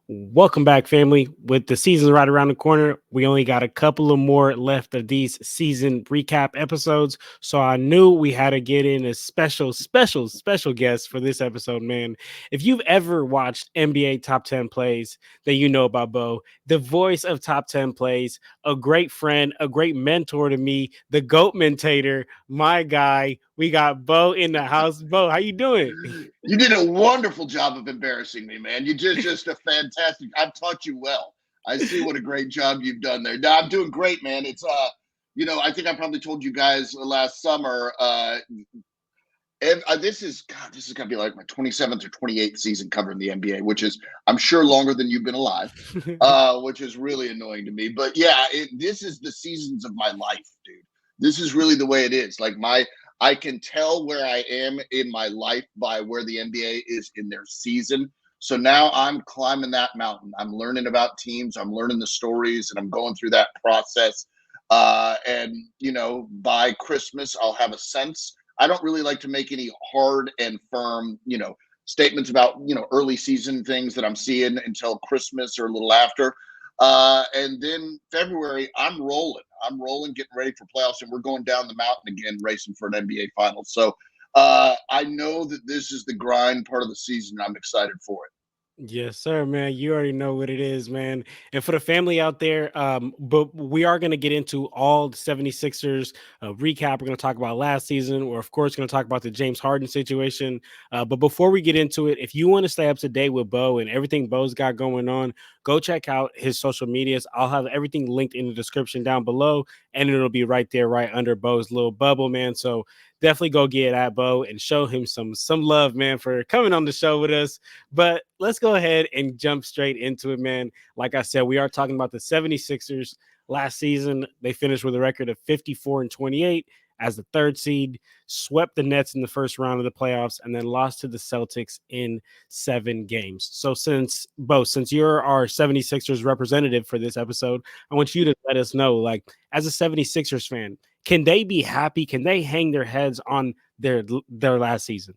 Welcome back, family. With the season right around the corner, we only got a couple of more left of these season recap episodes. So I knew we had to get in a special guest for this episode, man. If you've ever watched NBA Top 10 plays, then you know about Beau, the voice of Top 10 plays, a great friend, a great mentor to me, the Goatmentator, my guy. We got Beau in the house. Beau, how you doing? You did a wonderful job of embarrassing me, man. You just a fantastic. I've taught you well. I see what a great job you've done there. No, I'm doing great, man. I think I probably told you guys last summer. This is gonna be like my 27th or 28th season covering the NBA, which is I'm sure longer than you've been alive, which is really annoying to me. But yeah, this is the seasons of my life, dude. This is really the way it is. I can tell where I am in my life by where the NBA is in their season. So now I'm climbing that mountain. I'm learning about teams. I'm learning the stories, and I'm going through that process. And by Christmas, I'll have a sense. I don't really like to make any hard and firm, statements about, early season things that I'm seeing until Christmas or a little after. And then February, I'm rolling. Getting ready for playoffs, and we're going down the mountain again, racing for an NBA Finals. So I know that this is the grind part of the season. I'm excited for it. Yes, sir, man. You already know what it is, man. And for the family out there, but we are going to get into all the 76ers recap. We're going to talk about last season. We're, of course, going to talk about the James Harden situation. But before we get into it, if you want to stay up to date with Beau and everything Beau's got going on, go check out his social medias. I'll have everything linked in the description down below, and it'll be right there, right under Beau's little bubble, man. So definitely go get at Beau and show him some love, man, for coming on the show with us. But let's go ahead and jump straight into it, man. Like I said, we are talking about the 76ers. Last season, they finished with a record of 54-28 as the third seed, swept the Nets in the first round of the playoffs, and then lost to the Celtics in 7 games. So since you're our 76ers representative for this episode, I want you to let us know, like, as a 76ers fan, can they be happy? Can they hang their heads on their last season?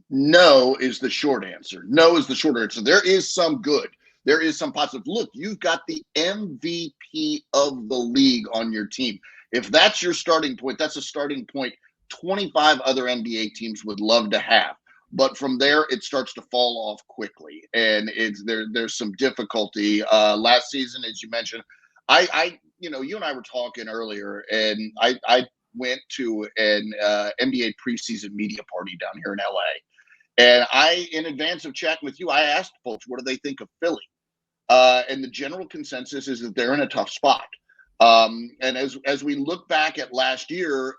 No is the short answer. No is the short answer. There is some good. There is some positive. Look, you've got the MVP of the league on your team. If that's your starting point, that's a starting point 25 other NBA teams would love to have. But from there, it starts to fall off quickly, and there's some difficulty. Last season, as you mentioned, you and I were talking earlier, and I went to an NBA preseason media party down here in LA. And in advance of chatting with you, I asked folks, what do they think of Philly? And the general consensus is that they're in a tough spot. And as we look back at last year,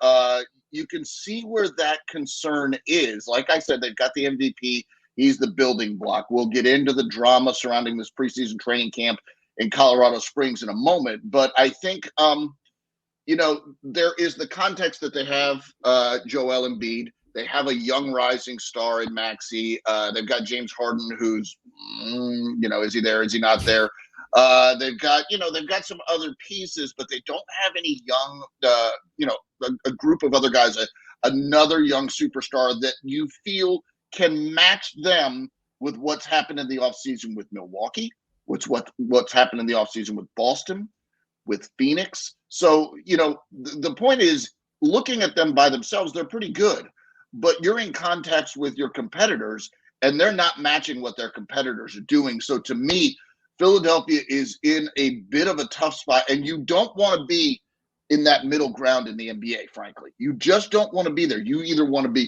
you can see where that concern is. Like I said, they've got the MVP. He's the building block. We'll get into the drama surrounding this preseason training camp in Colorado Springs in a moment. But I think, there is the context that they have Joel Embiid. They have a young rising star in Maxey. They've got James Harden, who's, is he there? Is he not there? They've got some other pieces, but they don't have any young, a group of other guys, another young superstar that you feel can match them with what's happened in the offseason with Milwaukee, what's happened in the offseason with Boston, with Phoenix. So, the point is, looking at them by themselves, they're pretty good. But you're in context with your competitors, and they're not matching what their competitors are doing. So to me, Philadelphia is in a bit of a tough spot, and you don't want to be in that middle ground in the NBA, frankly. You just don't want to be there. You either want to be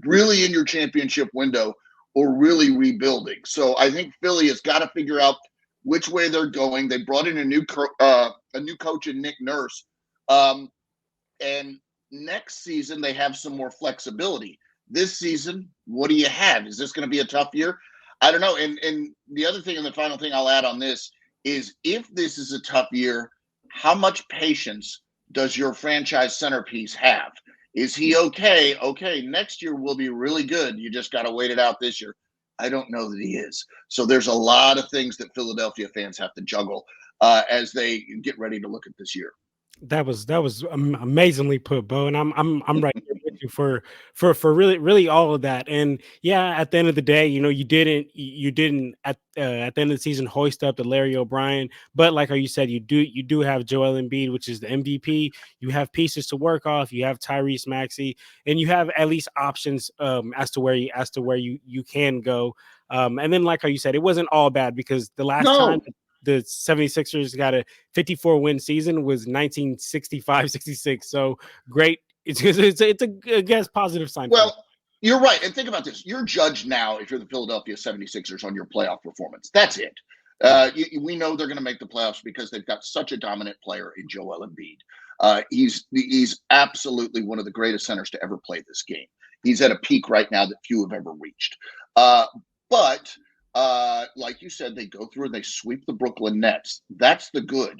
really in your championship window or really rebuilding. So I think Philly has got to figure out which way they're going. They brought in a new coach in Nick Nurse. And next season, they have some more flexibility. This season, what do you have? Is this going to be a tough year? I don't know. And the other thing, and the final thing I'll add on this is, if this is a tough year, how much patience does your franchise centerpiece have? Is he okay? Okay, next year will be really good. You just got to wait it out this year. I don't know that he is. So there's a lot of things that Philadelphia fans have to juggle as they get ready to look at this year. That was amazingly put, Beau, and I'm right there with you for really all of that. And yeah, at the end of the day, you didn't at the end of the season hoist up the Larry O'Brien, but like how you said, you do have Joel Embiid, which is the MVP. You have pieces to work off. You have Tyrese Maxey, and you have at least options as to where you can go. And then, like how you said, it wasn't all bad because the last time No, the 76ers got a 54 win season was 1965-66. So great. It's a I guess positive sign for them. well, you're right. And think about this. You're judged now if you're the Philadelphia 76ers on your playoff performance. That's it. Yeah. We know they're going to make the playoffs because they've got such a dominant player in Joel Embiid. He's absolutely one of the greatest centers to ever play this game. He's at a peak right now that few have ever reached. But like you said, they go through and they sweep the Brooklyn Nets. That's the good.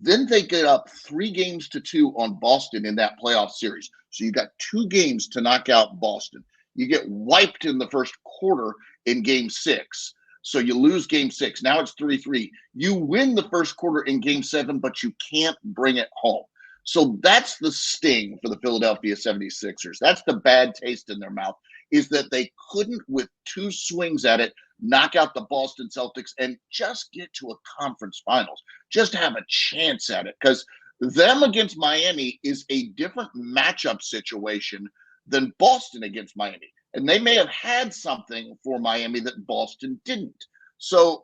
Then they get up 3-2 on Boston in that playoff series. So you got 2 games to knock out Boston. You get wiped in the first quarter in game 6. So you lose game 6. Now it's 3-3. You win the first quarter in game 7, but you can't bring it home. So that's the sting for the Philadelphia 76ers. That's the bad taste in their mouth, is that they couldn't, with 2 swings at it, knock out the Boston Celtics and just get to a conference finals, just have a chance at it. Because them against Miami is a different matchup situation than Boston against Miami. And they may have had something for Miami that Boston didn't. So,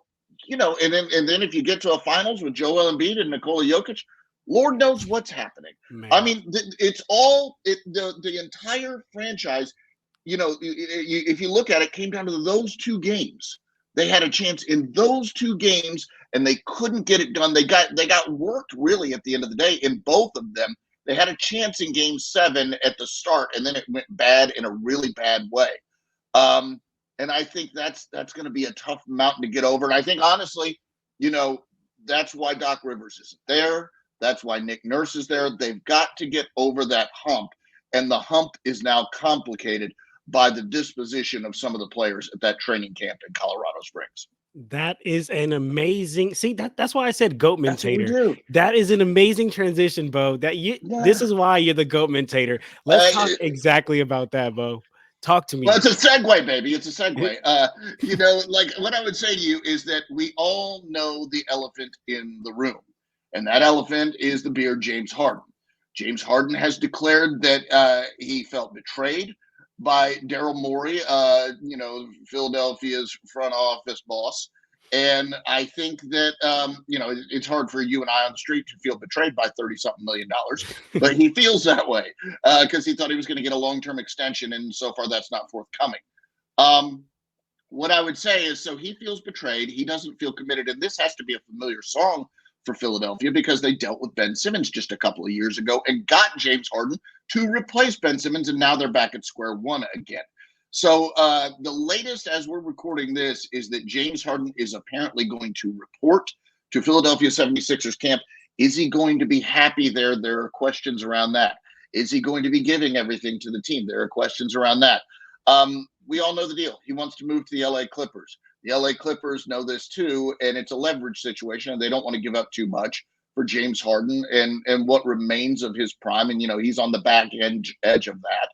and then if you get to a finals with Joel Embiid and Nikola Jokic, Lord knows what's happening. I Man. mean, it's all the entire franchise. If you look at it, came down to those 2 games. They had a chance in those 2 games, and they couldn't get it done. They got worked really at the end of the day in both of them. They had a chance in game 7 at the start, and then it went bad in a really bad way. And I think that's going to be a tough mountain to get over. And I think honestly, that's why Doc Rivers isn't there. That's why Nick Nurse is there. They've got to get over that hump, and the hump is now complicated by the disposition of some of the players at that training camp in Colorado Springs. That is an amazing see that's why I said That's what we Goatmentator. do. That is an amazing transition, Bo. This Yeah. is why you're the Goatmentator. Let's Uh, talk exactly about that, Bo. Talk to well, me. it's a segue, baby. It's a segue. Like what I would say to you is that we all know the elephant in the room, and that elephant is the beard James Harden. James Harden has declared that he felt betrayed by Daryl Morey, Philadelphia's front office boss. And I think that, it's hard for you and I on the street to feel betrayed by 30-something million dollars, but he feels that way because he thought he was going to get a long-term extension, and so far that's not forthcoming. Um, what I would say is, so he feels betrayed. He doesn't feel committed, and this has to be a familiar song for Philadelphia because they dealt with Ben Simmons just a couple of years ago and got James Harden to replace Ben Simmons, and now they're back at square one again. So the latest, as we're recording this, is that James Harden is apparently going to report to Philadelphia 76ers camp. Is he going to be happy there? There are questions around that. Is he going to be giving everything to the team? There are questions around that. We all know the deal. He wants to move to the LA Clippers. The LA Clippers know this too, and it's a leverage situation, and they don't want to give up too much for James Harden and what remains of his prime. And, he's on the back edge of that.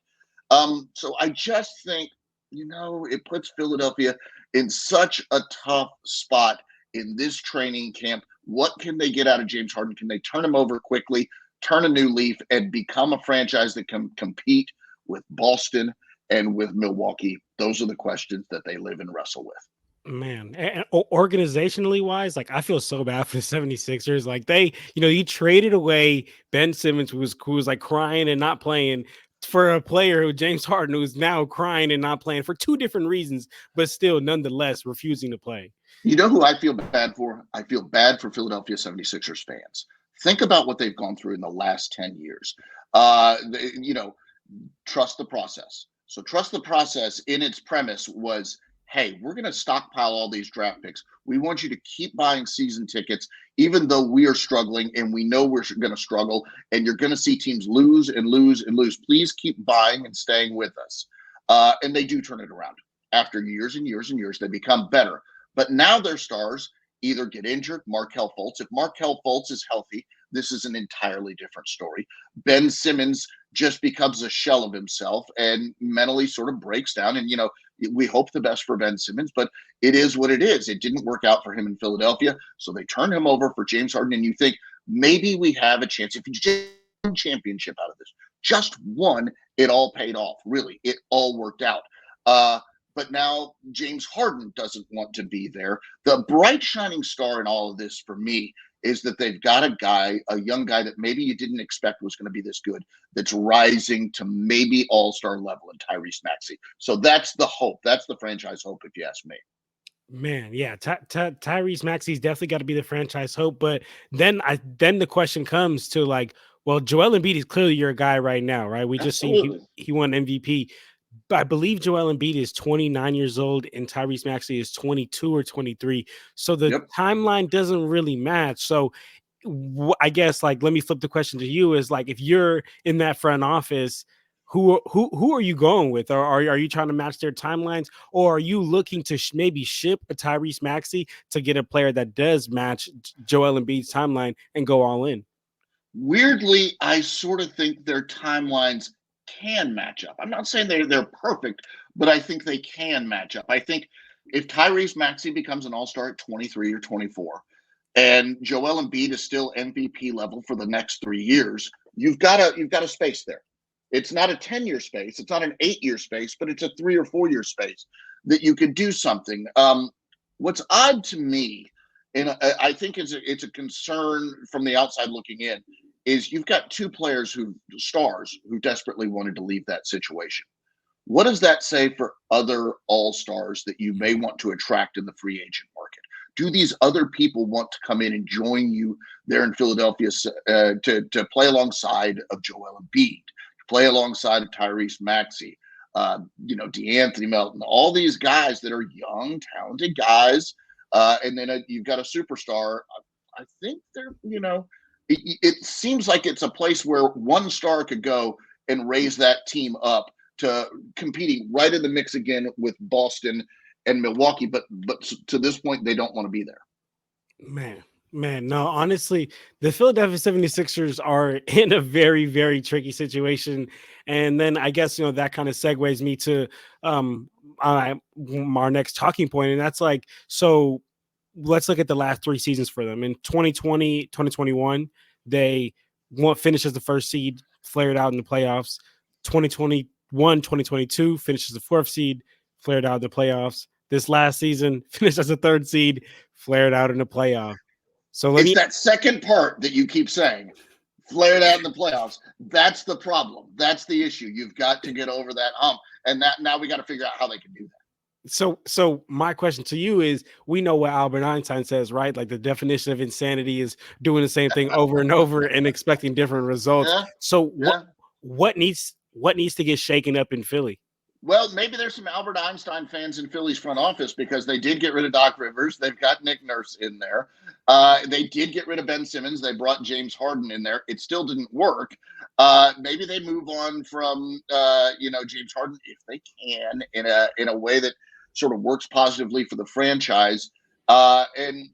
So I just think, it puts Philadelphia in such a tough spot in this training camp. What can they get out of James Harden? Can they turn him over quickly, turn a new leaf, and become a franchise that can compete with Boston and with Milwaukee? Those are the questions that they live and wrestle with. Man, and organizationally wise, like I feel so bad for the 76ers. Like he traded away Ben Simmons, who was like crying and not playing for a player who James Harden, who's now crying and not playing for 2 different reasons, but still nonetheless refusing to play. You know who I feel bad for? I feel bad for Philadelphia 76ers fans. Think about what they've gone through in the last 10 years. Trust the process. So trust the process in its premise was, hey, we're going to stockpile all these draft picks. We want you to keep buying season tickets, even though we are struggling and we know we're going to struggle, and you're going to see teams lose and lose and lose. Please keep buying and staying with us. And they do turn it around. After years and years and years, they become better. But now their stars either get injured, Markelle Fultz. If Markelle Fultz is healthy, this is an entirely different story. Ben Simmons just becomes a shell of himself and mentally sort of breaks down. And, we hope the best for Ben Simmons, but it is what it is. It didn't work out for him in Philadelphia. So they turned him over for James Harden. And you think maybe we have a chance if you just one championship out of this, just one, it all paid off. Really, it all worked out. But now James Harden doesn't want to be there. The bright shining star in all of this for me is that they've got a young guy that maybe you didn't expect was going to be this good, that's rising to maybe all-star level in Tyrese Maxey. So that's the hope. That's the franchise hope, if you ask me. Man, yeah, Tyrese Maxey's definitely got to be the franchise hope. But then the question comes to like, well, Joel Embiid is clearly your guy right now, right? We just seen Absolutely. he won MVP. But I believe Joel Embiid is 29 years old and Tyrese Maxey is 22 or 23. So the Yep. timeline doesn't really match. So I guess like let me flip the question to you is like if you're in that front office, who are you going with? Or are you trying to match their timelines, or are you looking to maybe ship a Tyrese Maxey to get a player that does match Joel Embiid's timeline and go all in? Weirdly, I sort of think their timelines can match up. I'm not saying they're perfect, but I think they can match up. I think if Tyrese Maxey becomes an all-star at 23 or 24, and Joel Embiid is still MVP level for the next 3 years, you've got a space there. It's not a 10-year space, it's not an 8-year space, but it's a 3 or 4-year space that you could do something. What's odd to me, and I think it's a concern from the outside looking in, is you've got two stars who desperately wanted to leave that situation. What does that say for other all stars that you may want to attract in the free agent market? Do these other people want to come in and join you there in Philadelphia to play alongside of Joel Embiid, to play alongside of Tyrese Maxey, DeAnthony Melton, all these guys that are young, talented guys, and then you've got a superstar. I think it seems like it's a place where one star could go and raise that team up to competing right in the mix again with Boston and Milwaukee. But to this point, they don't want to be there. Man, no, honestly, the Philadelphia 76ers are in a very, very tricky situation. And then I guess, that kind of segues me to our next talking point. And that's like, so let's look at the last 3 seasons for them. In 2020, 2021, they finished as the first seed, flared out in the playoffs. 2021, 2022 finished as the fourth seed, flared out in the playoffs. This last season finished as a third seed, flared out in the playoff. So it's that second part that you keep saying, flared out in the playoffs. That's the problem. That's the issue. You've got to get over that hump, and that now we got to figure out how they can do that. So my question to you is, we know what Albert Einstein says, right? Like the definition of insanity is doing the same thing over and over and expecting different results. Yeah, So yeah. what needs to get shaken up in Philly? Well, maybe there's some Albert Einstein fans in Philly's front office because they did get rid of Doc Rivers. They've got Nick Nurse in there. They did get rid of Ben Simmons. They brought James Harden in there. It still didn't work. Maybe they move on from James Harden if they can in a way that sort of works positively for the franchise. And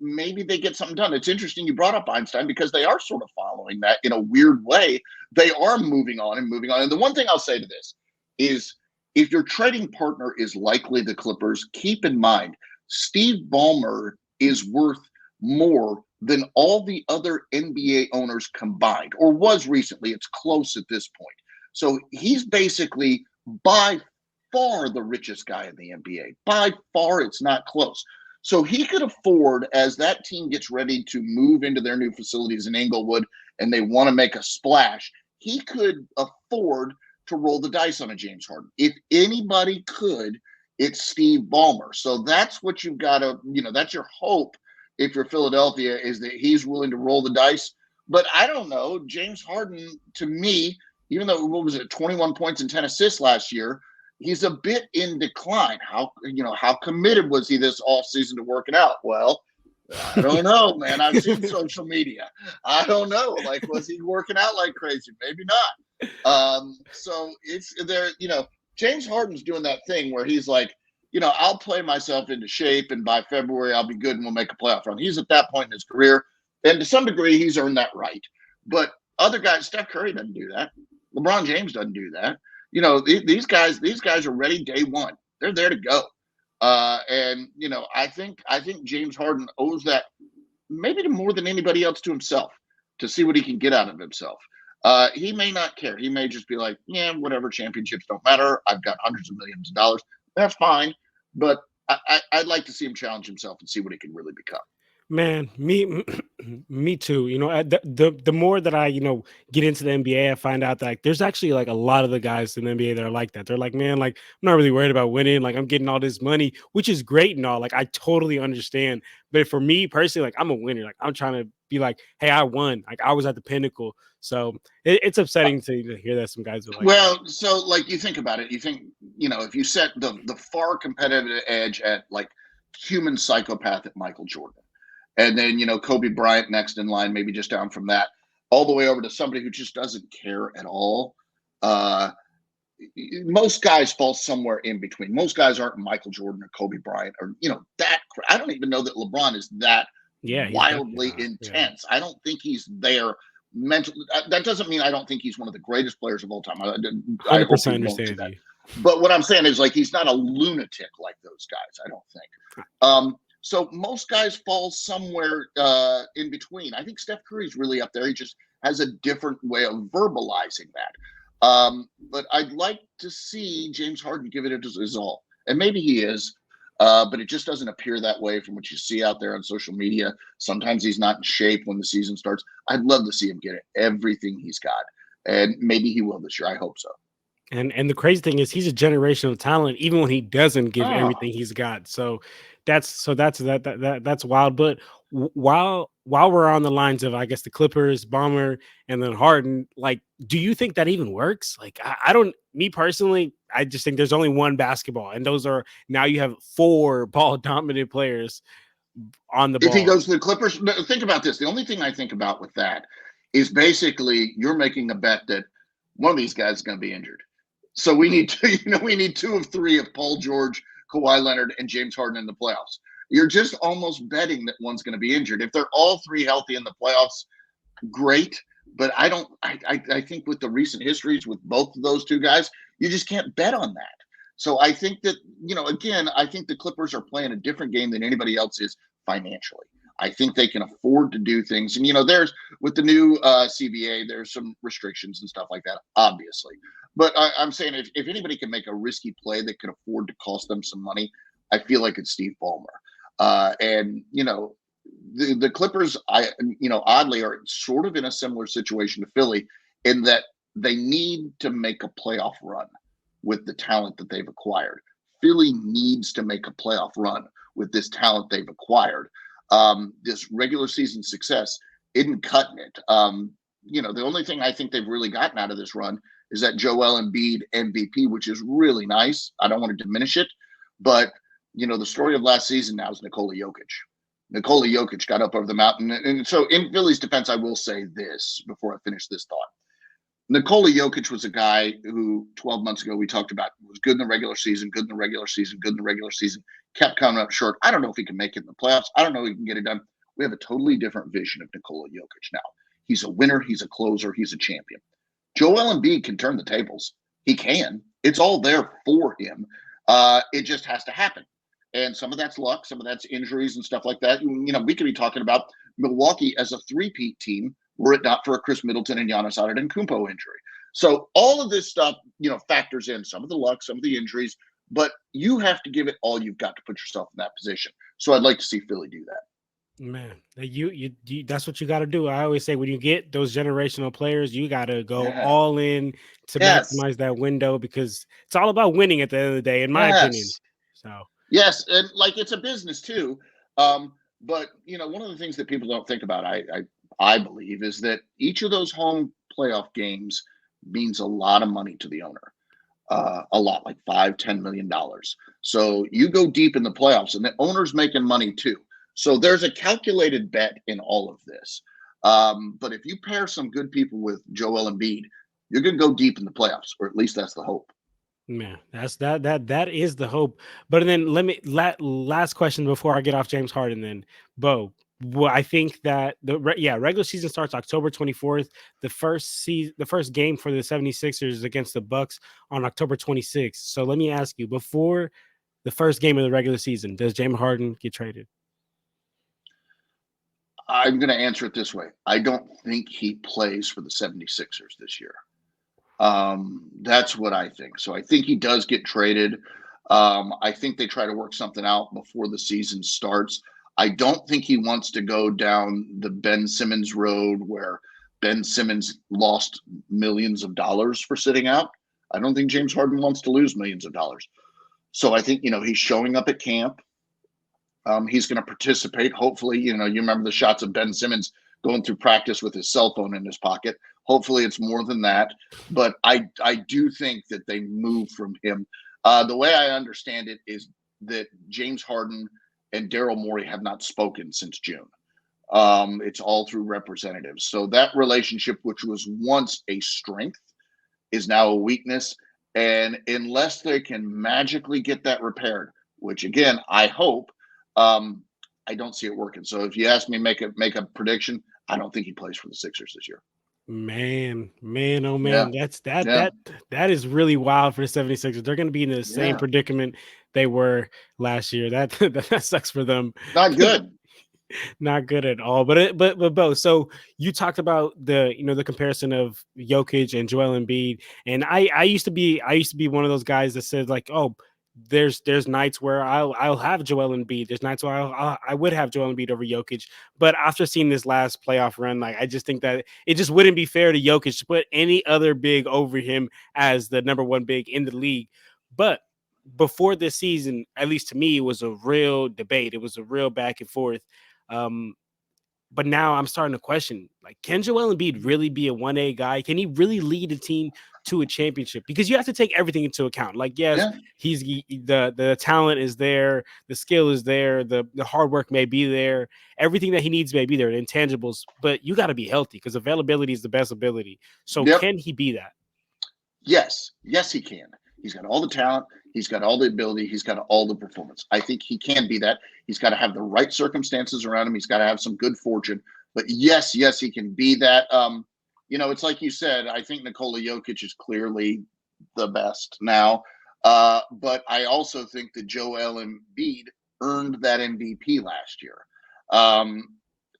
maybe they get something done. It's interesting you brought up Einstein because they are sort of following that in a weird way. They are moving on. And the one thing I'll say to this is if your trading partner is likely the Clippers, keep in mind Steve Ballmer is worth more than all the other NBA owners combined, or was recently. It's close at this point. So he's basically by far the richest guy in the NBA. By far, it's not close. So he could afford, as that team gets ready to move into their new facilities in Inglewood and they want to make a splash, he could afford to roll the dice on a James Harden. If anybody could, it's Steve Ballmer. So that's what you've got to, that's your hope if you're Philadelphia, is that he's willing to roll the dice. But I don't know. James Harden, to me, even though, 21 points and 10 assists last year, he's a bit in decline. How committed was he this offseason to working out? Well, I don't know, man. I've seen social media. I don't know. Like, was he working out like crazy? Maybe not. So it's there, James Harden's doing that thing where he's like, I'll play myself into shape and by February I'll be good and we'll make a playoff run. He's at that point in his career. And to some degree, he's earned that right. But other guys, Steph Curry doesn't do that. LeBron James doesn't do that. These guys are ready day one. They're there to go. And I think James Harden owes that maybe to more than anybody else to himself to see what he can get out of himself. He may not care. He may just be like, yeah, whatever, championships don't matter. I've got hundreds of millions of dollars. That's fine. But I'd like to see him challenge himself and see what he can really become. Man, me, me too. The more that I get into the NBA, I find out that like, there's actually like a lot of the guys in the NBA that are like that. They're like, man, like I'm not really worried about winning. Like I'm getting all this money, which is great and all. Like I totally understand. But for me personally, like I'm a winner. Like I'm trying to be like, hey, I won. Like I was at the pinnacle. So it's upsetting to hear that some guys are like that. Well, so like you think about it, you think, if you set the far competitive edge at like human psychopath at Michael Jordan, and then, Kobe Bryant next in line, maybe just down from that, all the way over to somebody who just doesn't care at all. Uh, Most guys fall somewhere in between. Most guys aren't Michael Jordan or Kobe Bryant or, that. I don't even know that LeBron is that Yeah, he's definitely wildly not. Yeah, intense. I don't think he's there mentally. That doesn't mean I don't think he's one of the greatest players of all time. I hundred hope percent people don't see understand that. you. But what I'm saying is, like, he's not a lunatic like those guys, I don't think. So most guys fall somewhere in between. I think Steph Curry's really up there. He just has a different way of verbalizing that. But I'd like to see James Harden give it his all. And maybe he is, but it just doesn't appear that way from what you see out there on social media. Sometimes he's not in shape when the season starts. I'd love to see him get everything he's got. And maybe he will this year. I hope so. And the crazy thing is he's a generational talent even when he doesn't give Oh, everything he's got. That's wild. But while we're on the lines of I guess the Clippers, Bomber, and then Harden, like, do you think that even works? Like, I don't. Me personally, I just think there's only one basketball, and those are now you have four ball dominant players on the if he ball. goes to the Clippers, think about this. The only thing I think about with that is basically you're making a bet that one of these guys is going to be injured. So we need to, we need two of three of Paul George, Kawhi Leonard, and James Harden in the playoffs. You're just almost betting that one's going to be injured. If they're all three healthy in the playoffs, great. But I don't. I think with the recent histories with both of those two guys, you just can't bet on that. So I think that again, I think the Clippers are playing a different game than anybody else is financially. I think they can afford to do things, and there's with the new CBA, there's some restrictions and stuff like that, obviously. But I'm saying if anybody can make a risky play that can afford to cost them some money, I feel like it's Steve Ballmer. And the Clippers, oddly are sort of in a similar situation to Philly in that they need to make a playoff run with the talent that they've acquired. Philly needs to make a playoff run with this talent they've acquired. This regular season success isn't cutting it. The only thing I think they've really gotten out of this run is that Joel Embiid MVP, which is really nice. I don't want to diminish it, but the story of last season now is Nikola Jokic. Nikola Jokic got up over the mountain. And so in Philly's defense, I will say this before I finish this thought. Nikola Jokic was a guy who 12 months ago we talked about was good in the regular season, good in the regular season, good in the regular season, kept coming up short. I don't know if he can make it in the playoffs. I don't know if he can get it done. We have a totally different vision of Nikola Jokic now. He's a winner, he's a closer, he's a champion. Joel Embiid can turn the tables. He can. It's all there for him. It just has to happen. And some of that's luck, some of that's injuries and stuff like that. We could be talking about Milwaukee as a three-peat team were it not for a Chris Middleton and Giannis Antetokounmpo injury. So all of this stuff, factors in some of the luck, some of the injuries, but you have to give it all you've got to put yourself in that position. So I'd like to see Philly do that. Man, that's what you got to do. I always say when you get those generational players, you got to go Yeah. all in to Yes. maximize that window because it's all about winning at the end of the day, in my opinion. Yes. So, Yes, and like it's a business too. But one of the things that people don't think about, I believe, is that each of those home playoff games means a lot of money to the owner. A lot, like $5-10 million. So you go deep in the playoffs, and the owner's making money too. So there's a calculated bet in all of this. But if you pair some good people with Joel Embiid, you're going to go deep in the playoffs, or at least that's the hope. man, that is the hope. But then let me last question before I get off James Harden. Then, Bo, Well, I think that regular season starts October 24th. The first game for the 76ers is against the Bucks on October 26th. So let me ask you, before the first game of the regular season, does James Harden get traded? I'm going to answer it this way. I don't think he plays for the 76ers this year. That's what I think. So I think he does get traded. I think they try to work something out before the season starts. I don't think he wants to go down the Ben Simmons road where Ben Simmons lost millions of dollars for sitting out. I don't think James Harden wants to lose millions of dollars. So I think, he's showing up at camp. He's going to participate. Hopefully, you remember the shots of Ben Simmons going through practice with his cell phone in his pocket. Hopefully, it's more than that. But I do think that they move from him. The way I understand it is that James Harden and Daryl Morey have not spoken since June. It's all through representatives. So that relationship, which was once a strength, is now a weakness. And unless they can magically get that repaired, which again, I hope, I don't see it working. So if you ask me, make a prediction, I don't think he plays for the Sixers this year. Man, oh Yeah, man, yeah, that is really wild for the 76ers. They're going to be in the same yeah. predicament they were last year. That sucks for them. Not good. Not good at all. But Bo, so you talked about the comparison of Jokic and Joel Embiid, and I used to be one of those guys that said like, oh, there's nights where I'll have Joel Embiid. There's nights where I would have Joel Embiid over Jokic. But after seeing this last playoff run, like I just think that it just wouldn't be fair to Jokic to put any other big over him as the number one big in the league. But before this season, at least to me, it was a real debate. It was a real back and forth. Um, but now I'm starting to question, like, can Joel Embiid really be a 1A guy? Can he really lead a team to a championship? Because you have to take everything into account. Like, yes, Yeah, the talent is there, the skill is there, the hard work may be there, everything that he needs may be there, the intangibles, but you got to be healthy because availability is the best ability. So yep. can he be that? Yes, he can. He's got all the talent. He's got all the ability. He's got all the performance. I think he can be that. He's got to have the right circumstances around him. He's got to have some good fortune. But yes, he can be that. It's like you said. I think Nikola Jokic is clearly the best now. But I also think that Joel Embiid earned that MVP last year. Um,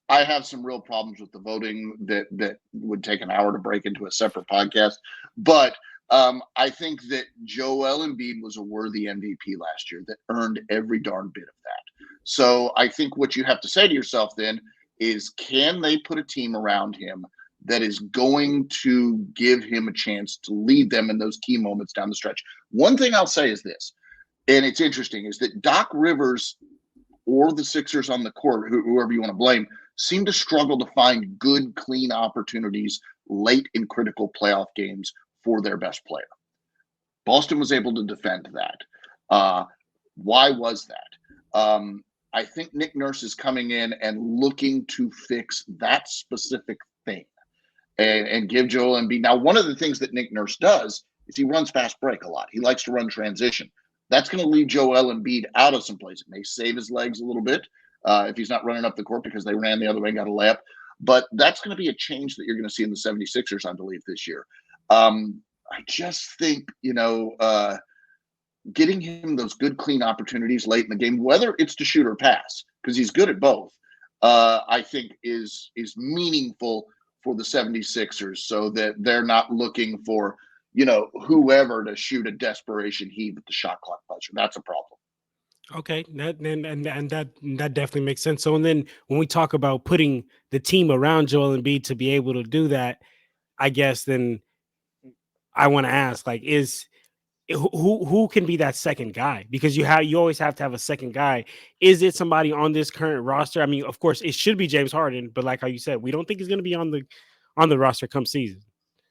I have some real problems with the voting that would take an hour to break into a separate podcast. But I think that Joel Embiid was a worthy MVP last year that earned every darn bit of that. So I think what you have to say to yourself then is, can they put a team around him that is going to give him a chance to lead them in those key moments down the stretch? One thing I'll say is this, and it's interesting, is that Doc Rivers or the Sixers on the court, whoever you want to blame, seem to struggle to find good, clean opportunities late in critical playoff games for their best player. Boston was able to defend that. Why was that? I think Nick Nurse is coming in and looking to fix that specific thing and give Joel Embiid. Now, one of the things that Nick Nurse does is he runs fast break a lot. He likes to run transition. That's going to leave Joel Embiid out of some place. It may save his legs a little bit if he's not running up the court because they ran the other way and got a layup. But that's going to be a change that you're going to see in the 76ers, I believe, this year. I just think, getting him those good, clean opportunities late in the game, whether it's to shoot or pass, because he's good at both, I think is meaningful for the 76ers so that they're not looking for, whoever to shoot a desperation heave at the shot clock buzzer. That's a problem. Okay, that definitely makes sense. So, and then when we talk about putting the team around Joel Embiid to be able to do that, I guess then I want to ask, like, is who can be that second guy? Because you always have to have a second guy. Is it somebody on this current roster? I mean, of course, it should be James Harden, but like how you said, we don't think he's going to be on the roster come season.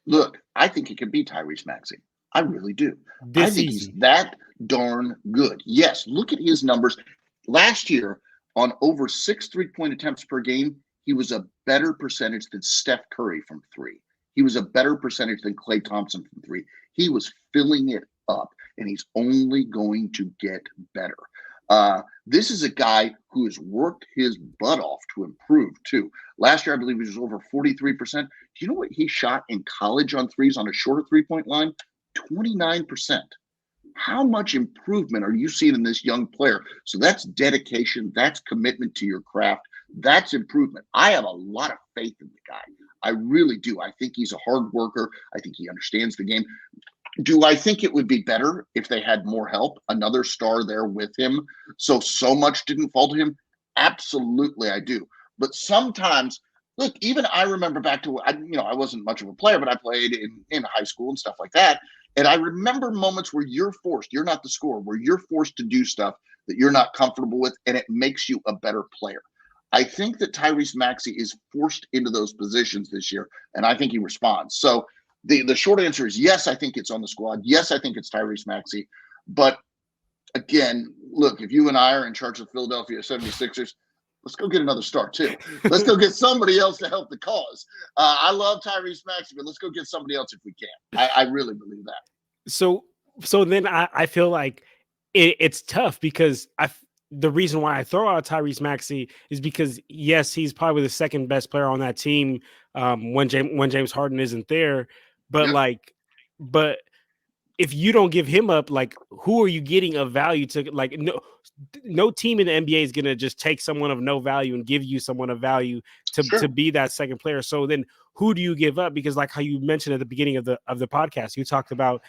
Look, I think he can be Tyrese Maxey. I really do. I This think he's season. that darn good. Yes, look at his numbers. Last year, on over 6 3-point attempts per game, he was a better percentage than Steph Curry from three. He was a better percentage than Klay Thompson from three. He was filling it up, and he's only going to get better. This is a guy who has worked his butt off to improve too. Last year, I believe he was over 43%. Do you know what he shot in college on threes on a shorter 3 point line? 29%. How much improvement are you seeing in this young player? So that's dedication, that's commitment to your craft, that's improvement. I have a lot of faith in the guy. I really do. I think he's a hard worker. I think he understands the game. Do I think it would be better if they had more help, another star there with him, so much didn't fall to him? Absolutely, I do. But sometimes, look, even I remember back to I wasn't much of a player, but I played in high school and stuff like that. And I remember moments where you're not the scorer, where you're forced to do stuff that you're not comfortable with, and it makes you a better player. I think that Tyrese Maxey is forced into those positions this year, and I think he responds. So the short answer is yes, I think it's on the squad. Yes, I think it's Tyrese Maxey. But again, look, if you and I are in charge of Philadelphia 76ers, let's go get another star too. Let's go get somebody else to help the cause. I love Tyrese Maxey, but let's go get somebody else if we can. I really believe that. So then I feel like it's tough because the reason why I throw out Tyrese Maxey is because yes, he's probably the second best player on that team when James Harden isn't there, but Yep, but if you don't give him up, like who are you getting of value to? Like no team in the NBA is gonna just take someone of no value and give you someone of value to sure. be that second player. So then who do you give up? Because like how you mentioned at the beginning of the podcast, you talked about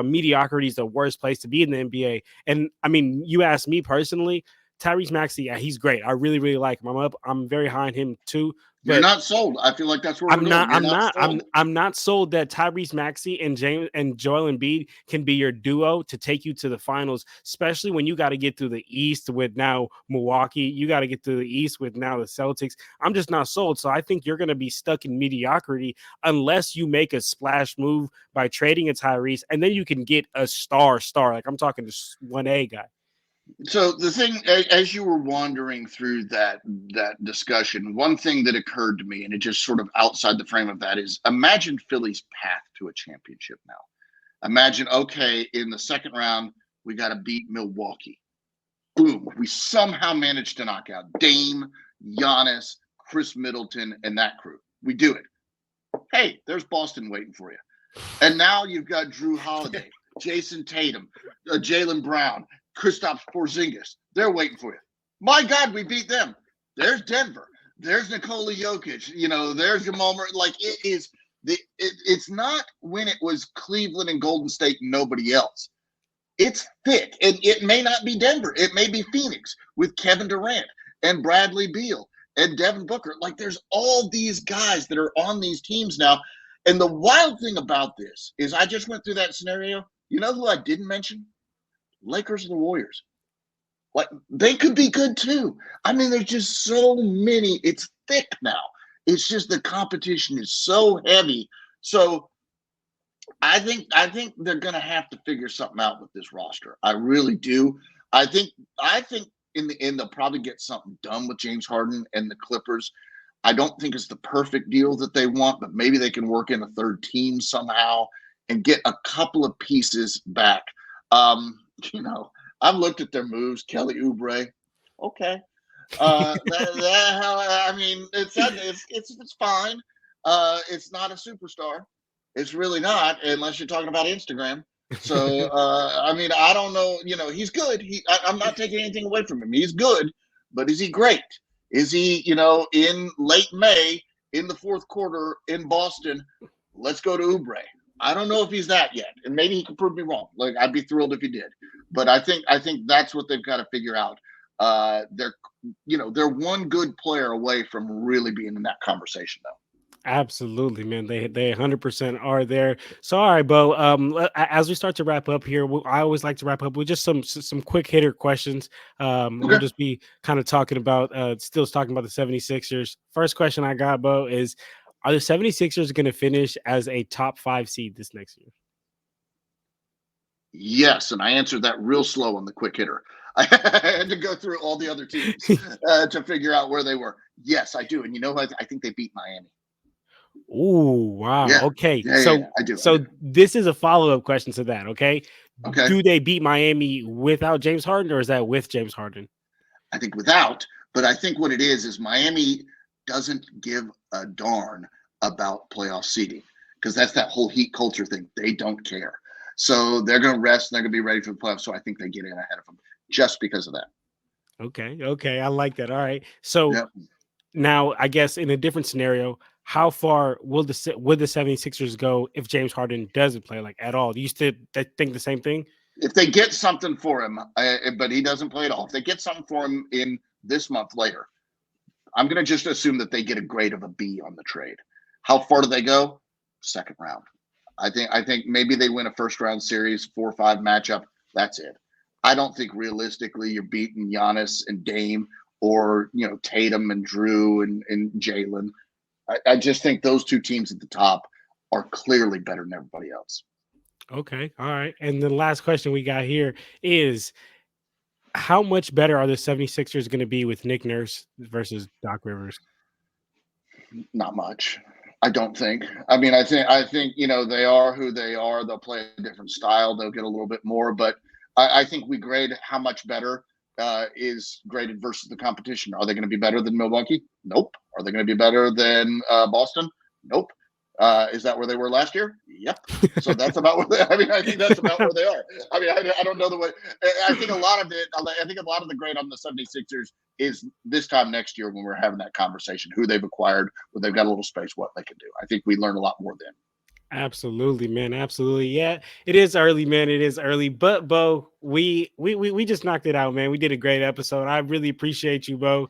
mediocrity is the worst place to be in the NBA. And I mean, you asked me personally, Tyrese Maxey, yeah, he's great. I really, really like him. I'm very high on him too. You're But not sold. I feel like that's where we're going. You're not sold. I'm not sold that Tyrese Maxey and James and Joel Embiid can be your duo to take you to the finals, especially when you got to get through the East with now Milwaukee. You got to get through the East with now the Celtics. I'm just not sold. So I think you're going to be stuck in mediocrity unless you make a splash move by trading a Tyrese, and then you can get a star. Like I'm talking to 1A guy. So the thing, as you were wandering through that discussion, one thing that occurred to me, and it just sort of outside the frame of that, is imagine Philly's path to a championship now. Imagine, okay, in the second round, we got to beat Milwaukee. Boom, we somehow managed to knock out Dame, Giannis, Chris Middleton, and that crew. We do it. Hey, there's Boston waiting for you. And now you've got Drew Holiday, Jason Tatum, Jaylen Brown, Kristaps Porzingis. They're waiting for you. My God, we beat them. There's Denver. There's Nikola Jokic. There's Jamal Murray. Like it's not when it was Cleveland and Golden State and nobody else. It's thick, and it may not be Denver. It may be Phoenix with Kevin Durant and Bradley Beal and Devin Booker. Like there's all these guys that are on these teams now. And the wild thing about this is I just went through that scenario. You know who I didn't mention? Lakers and the Warriors. Like they could be good too. I mean, there's just so many. It's thick now. It's just the competition is so heavy. So I think they're gonna have to figure something out with this roster. I really do. I think in the end they'll probably get something done with James Harden and the Clippers. I don't think it's the perfect deal that they want, but maybe they can work in a third team somehow and get a couple of pieces back. I've looked at their moves. Kelly Oubre, okay. I mean, it's fine. It's not a superstar. It's really not, unless you're talking about Instagram. So, I mean, I don't know. He's good. I'm not taking anything away from him. He's good, but is he great? Is he, in late May in the fourth quarter in Boston? Let's go to Oubre. I don't know if he's that yet, and maybe he can prove me wrong. Like I'd be thrilled if he did, but I think that's what they've got to figure out. They're one good player away from really being in that conversation, though. Absolutely, man. They 100% are there. So, all right, Bo. As we start to wrap up here, I always like to wrap up with just some quick hitter questions. We'll Okay. just be kind of talking about the 76ers. First question I got, Bo, is are the 76ers going to finish as a top 5 seed this next year? Yes, and I answered that real slow on the quick hitter. I had to go through all the other teams to figure out where they were. Yes, I do, and I think they beat Miami. Oh, wow. Yeah, Okay. yeah, I do. So this is a follow-up question to that. Okay. Okay. Do they beat Miami without James Harden, or is that with James Harden? I think without, but I think what it is Miami doesn't give a darn about playoff seeding because that's that whole heat culture thing. They don't care. So they're going to rest and they're going to be ready for the playoffs. So I think they get in ahead of them just because of that. Okay, okay, I like that. All right. So Yep. now, I guess in a different scenario, how far will the 76ers go if James Harden doesn't play like at all? Do you still think the same thing? If they get something for him, but he doesn't play at all, if they get something for him in this month later, I'm going to just assume that they get a grade of a B on the trade. How far do they go? Second round. I think maybe they win a first round series, 4-5 matchup. That's it. I don't think realistically you're beating Giannis and Dame or Tatum and Drew and Jalen. I just think those two teams at the top are clearly better than everybody else. Okay, all right. And the last question we got here is, how much better are the 76ers going to be with Nick Nurse versus Doc Rivers? Not much. I don't think. I mean, I think they are who they are. They'll play a different style. They'll get a little bit more, but I think we grade how much better is graded versus the competition. Are they going to be better than Milwaukee? Nope. Are they going to be better than Boston? Nope. Is that where they were last year? Yep. So that's about where they. I mean, I think that's about where they are. I mean, I don't know the way. I think a lot of it. I think a lot of the grade on the 76ers is this time next year when we're having that conversation, who they've acquired, when they've got a little space, what they can do. I think we learn a lot more then. Absolutely, man. Absolutely. Yeah, it is early, man. It is early. But Bo, we just knocked it out, man. We did a great episode. I really appreciate you, Bo.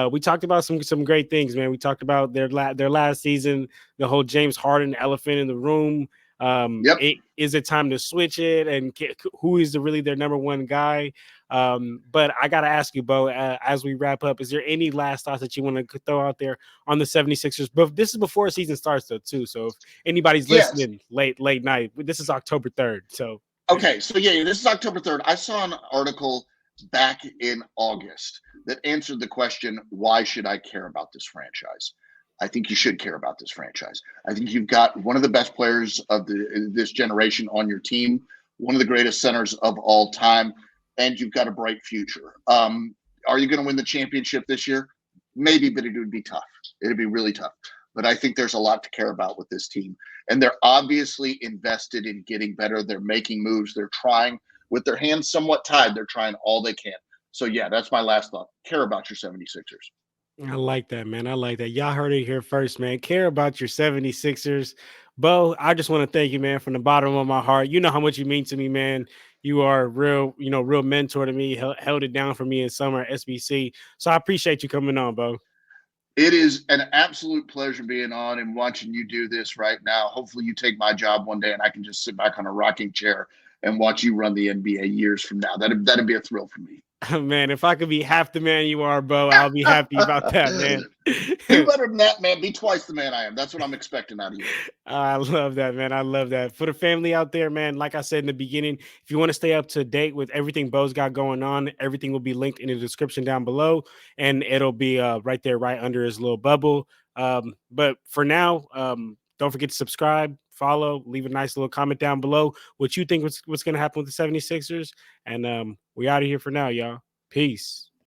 We talked about some great things, man. We talked about their last season, the whole James Harden elephant in the room. Yep. Is it time to switch it? And who is really their number one guy? But I gotta ask you, Bo, as we wrap up, is there any last thoughts that you want to throw out there on the 76ers? But this is before season starts, though, too. So if anybody's Yes. listening late night, this is October 3rd. So Okay. So yeah, this is October 3rd. I saw an article back in August that answered the question, why should I care about this franchise? I think you should care about this franchise. I think you've got one of the best players of this generation on your team, one of the greatest centers of all time, and you've got a bright future. Are you going to win the championship this year? Maybe, but it would be tough. It'd be really tough. But I think there's a lot to care about with this team. And they're obviously invested in getting better. They're making moves. They're trying with their hands somewhat tied. They're trying all they can. So, yeah, that's my last thought. Care about your 76ers. I like that, man. I like that. Y'all heard it here first, man. Care about your 76ers. Bo, I just want to thank you, man, from the bottom of my heart. You know how much you mean to me, man. You are a real, real mentor to me. Held it down for me in summer at SBC. So I appreciate you coming on, Bo. It is an absolute pleasure being on and watching you do this right now. Hopefully, you take my job one day and I can just sit back on a rocking chair and watch you run the NBA years from now. That'd be a thrill for me. Man, if I could be half the man you are, Bo, I'll be happy about that, man. Do better than that, man. Be twice the man I am. That's what I'm expecting out of you. I love that, man. I love that. For the family out there, man, like I said in the beginning, if you want to stay up to date with everything Bo's got going on, everything will be linked in the description down below, and it'll be right there, right under his little bubble. But for now, don't forget to subscribe, follow, leave a nice little comment down below what you think what's going to happen with the 76ers. And we out of here for now, y'all. Peace.